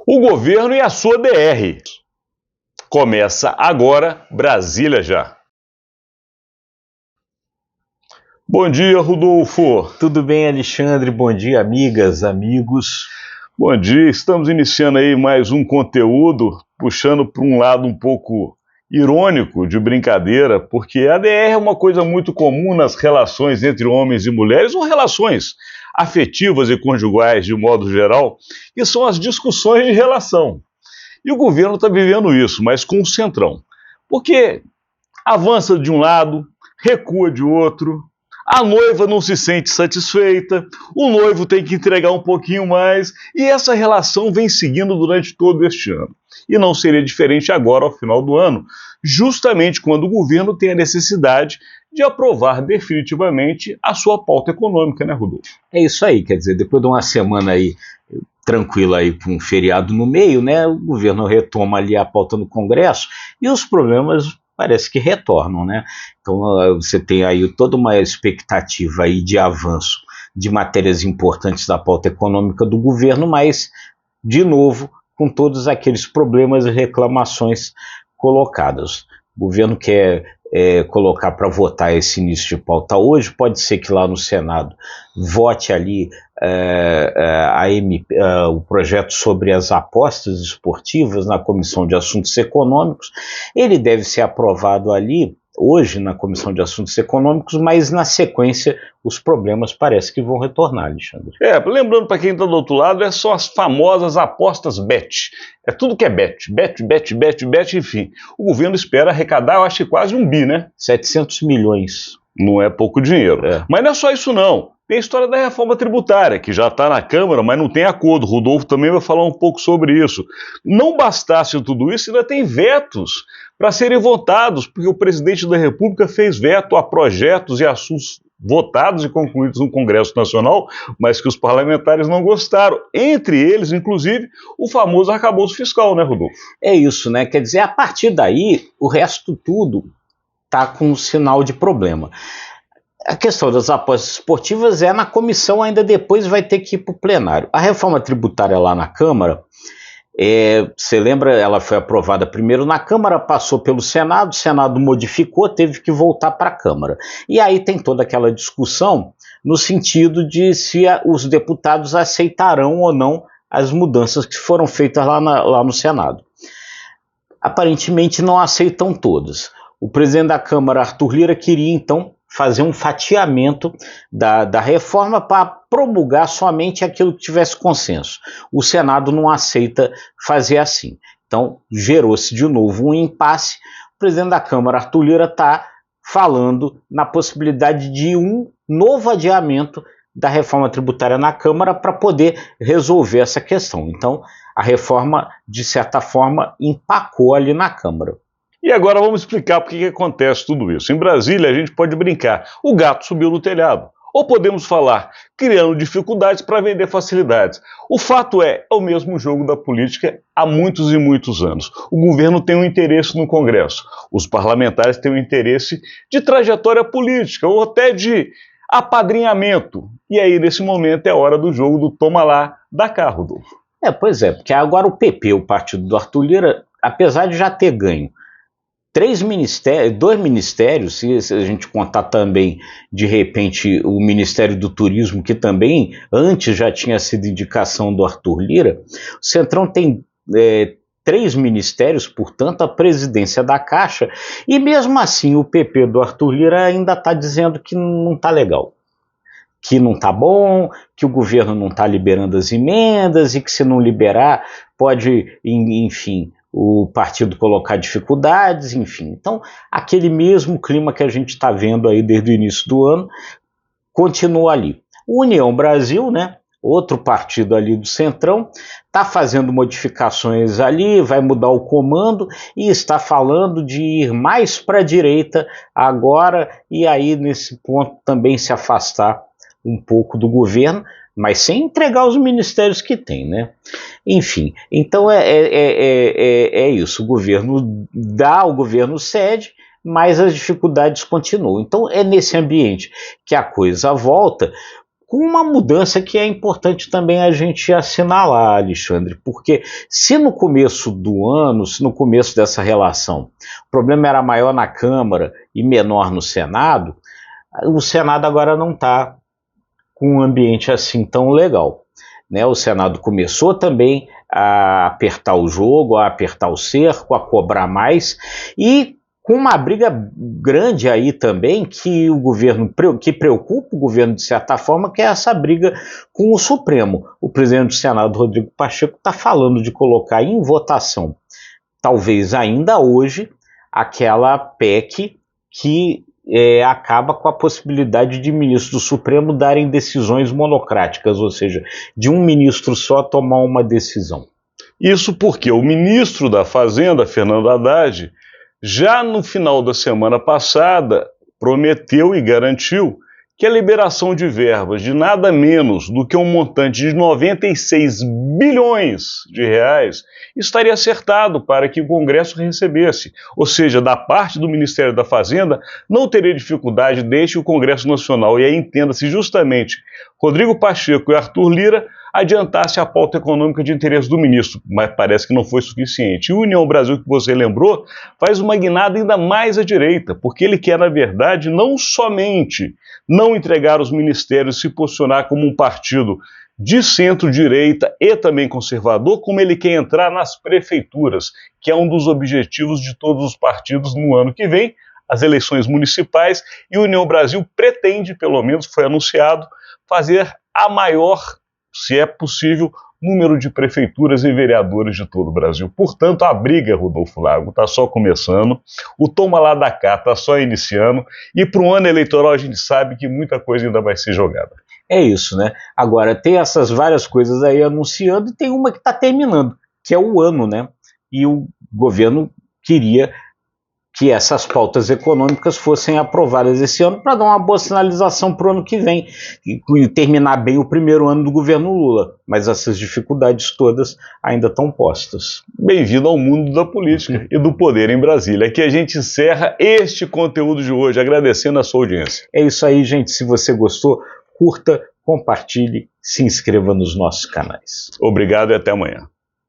O governo e a sua DR. Começa agora, Brasília já. Bom dia, Rodolfo. Tudo bem, Alexandre? Bom dia, amigas, amigos. Bom dia, estamos iniciando aí mais um conteúdo, puxando para um lado um pouco irônico, de brincadeira, porque a DR é uma coisa muito comum nas relações entre homens e mulheres, ou relações afetivas e conjugais de modo geral, que são as discussões de relação. E o governo está vivendo isso, mas com o centrão. Porque avança de um lado, recua de outro, a noiva não se sente satisfeita, o noivo tem que entregar um pouquinho mais, e essa relação vem seguindo durante todo este ano. E não seria diferente agora, ao final do ano, justamente quando o governo tem a necessidade de aprovar definitivamente a sua pauta econômica, né, Rodolfo? É isso aí, quer dizer, depois de uma semana aí tranquila aí com um feriado no meio, né, o governo retoma ali a pauta no Congresso e os problemas parece que retornam, né? Então você tem aí toda uma expectativa aí de avanço de matérias importantes da pauta econômica do governo, mas, de novo, com todos aqueles problemas e reclamações colocadas. O governo quer colocar para votar esse início de pauta hoje, pode ser que lá no Senado vote ali o projeto sobre as apostas esportivas na Comissão de Assuntos Econômicos. Ele deve ser aprovado ali hoje na Comissão de Assuntos Econômicos, mas na sequência os problemas parece que vão retornar, Alexandre. Lembrando para quem está do outro lado, são as famosas apostas bet. É tudo que é bet, enfim. O governo espera arrecadar, eu acho que quase 1 bi, né? 700 milhões. Não é pouco dinheiro. Mas não é só isso não. Tem a história da reforma tributária, que já está na Câmara, mas não tem acordo. O Rodolfo também vai falar um pouco sobre isso. Não bastasse tudo isso, ainda tem vetos para serem votados, porque o presidente da República fez veto a projetos e assuntos votados e concluídos no Congresso Nacional, mas que os parlamentares não gostaram. Entre eles, inclusive, o famoso arcabouço fiscal, né, Rodolfo? É isso, né? Quer dizer, a partir daí, o resto tudo está com um sinal de problema. A questão das apostas esportivas na comissão, ainda depois vai ter que ir para o plenário. A reforma tributária lá na Câmara, você lembra, ela foi aprovada primeiro na Câmara, passou pelo Senado, o Senado modificou, teve que voltar para a Câmara. E aí tem toda aquela discussão no sentido de se os deputados aceitarão ou não as mudanças que foram feitas lá no Senado. Aparentemente não aceitam todas. O presidente da Câmara, Arthur Lira, queria então fazer um fatiamento da reforma para promulgar somente aquilo que tivesse consenso. O Senado não aceita fazer assim. Então, gerou-se de novo um impasse. O presidente da Câmara, Arthur Lira, está falando na possibilidade de um novo adiamento da reforma tributária na Câmara para poder resolver essa questão. Então, a reforma, de certa forma, empacou ali na Câmara. E agora vamos explicar por que acontece tudo isso. Em Brasília, a gente pode brincar, o gato subiu no telhado. Ou podemos falar, criando dificuldades para vender facilidades. O fato é o mesmo jogo da política há muitos e muitos anos. O governo tem um interesse no Congresso. Os parlamentares têm um interesse de trajetória política, ou até de apadrinhamento. E aí, nesse momento, é hora do jogo do toma lá, dá cá, Rodolfo. Pois é, porque agora o PP, o partido do Arthur Lira, apesar de já ter ganho 2 ministérios, se a gente contar também, de repente, o Ministério do Turismo, que também antes já tinha sido indicação do Arthur Lira, o Centrão tem 3 ministérios, portanto, a presidência da Caixa, e mesmo assim o PP do Arthur Lira ainda está dizendo que não está legal, que não está bom, que o governo não está liberando as emendas e que se não liberar pode, enfim, o partido colocar dificuldades, enfim. Então, aquele mesmo clima que a gente está vendo aí desde o início do ano, continua ali. O União Brasil, né, outro partido ali do Centrão, está fazendo modificações ali, vai mudar o comando e está falando de ir mais para a direita agora e aí nesse ponto também se afastar um pouco do governo, mas sem entregar os ministérios que tem, né? Enfim, então é isso, o governo dá, o governo cede, mas as dificuldades continuam. Então é nesse ambiente que a coisa volta, com uma mudança que é importante também a gente assinalar, Alexandre, porque se no começo do ano, se no começo dessa relação, o problema era maior na Câmara e menor no Senado, o Senado agora não está com um ambiente assim tão legal, né? O Senado começou também a apertar o jogo, a apertar o cerco, a cobrar mais, e com uma briga grande aí também que que preocupa o governo de certa forma, que é essa briga com o Supremo. O presidente do Senado, Rodrigo Pacheco, está falando de colocar em votação, talvez ainda hoje, aquela PEC que acaba com a possibilidade de ministros do Supremo darem decisões monocráticas, ou seja, de um ministro só tomar uma decisão. Isso porque o ministro da Fazenda, Fernando Haddad, já no final da semana passada, prometeu e garantiu que a liberação de verbas de nada menos do que um montante de 96 bilhões de reais estaria acertado para que o Congresso recebesse. Ou seja, da parte do Ministério da Fazenda, não teria dificuldade desde o Congresso Nacional, e aí entenda-se justamente Rodrigo Pacheco e Arthur Lira, adiantasse a pauta econômica de interesse do ministro, mas parece que não foi suficiente. E o União Brasil, que você lembrou, faz uma guinada ainda mais à direita, porque ele quer, na verdade, não somente não entregar os ministérios e se posicionar como um partido de centro-direita e também conservador, como ele quer entrar nas prefeituras, que é um dos objetivos de todos os partidos no ano que vem, as eleições municipais, e o União Brasil pretende, pelo menos foi anunciado, fazer a maior, se é possível, número de prefeituras e vereadores de todo o Brasil. Portanto, a briga, Rodolfo Lago, está só começando, o toma lá da cá está só iniciando, e para um ano eleitoral a gente sabe que muita coisa ainda vai ser jogada. É isso, né? Agora, tem essas várias coisas aí anunciando e tem uma que está terminando, que é o ano, né? E o governo queria que essas pautas econômicas fossem aprovadas esse ano para dar uma boa sinalização para o ano que vem e terminar bem o primeiro ano do governo Lula. Mas essas dificuldades todas ainda estão postas. Bem-vindo ao mundo da política e do poder em Brasília. Aqui a gente encerra este conteúdo de hoje, agradecendo a sua audiência. É isso aí, gente. Se você gostou, curta, compartilhe, se inscreva nos nossos canais. Obrigado e até amanhã.